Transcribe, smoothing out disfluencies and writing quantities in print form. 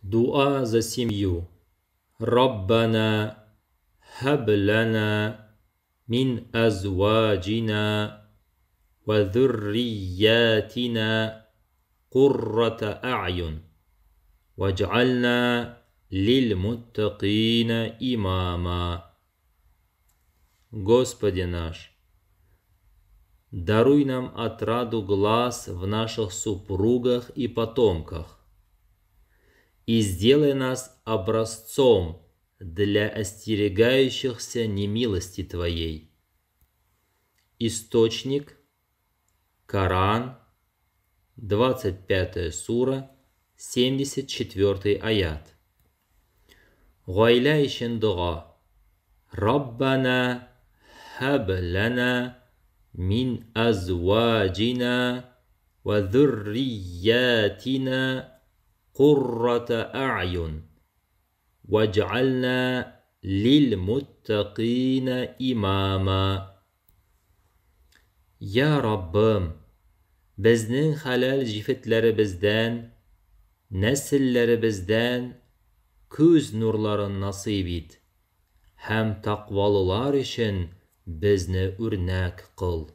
Дуа за семью. Раббана хаб лана мин азваджина ва зурриятина куррата а'юн вадж'альна лиль-муттакина имама. Господи наш, даруй нам отраду глаз в наших супругах и потомках и сделай нас образцом для остерегающихся немилости Твоей. Источник Коран, 25 сура, 74 аят. Гаиля için дуа. Раббана хаб лана мин азваджина ва зурриятина куррата а'юн вадж'альна лиль-муттакина имама. Ya Rabbim, bizning halal jifetlerimizden, nesillerimizden көз nurların nasip et. Hem takvalılar için bizni örnek kıl.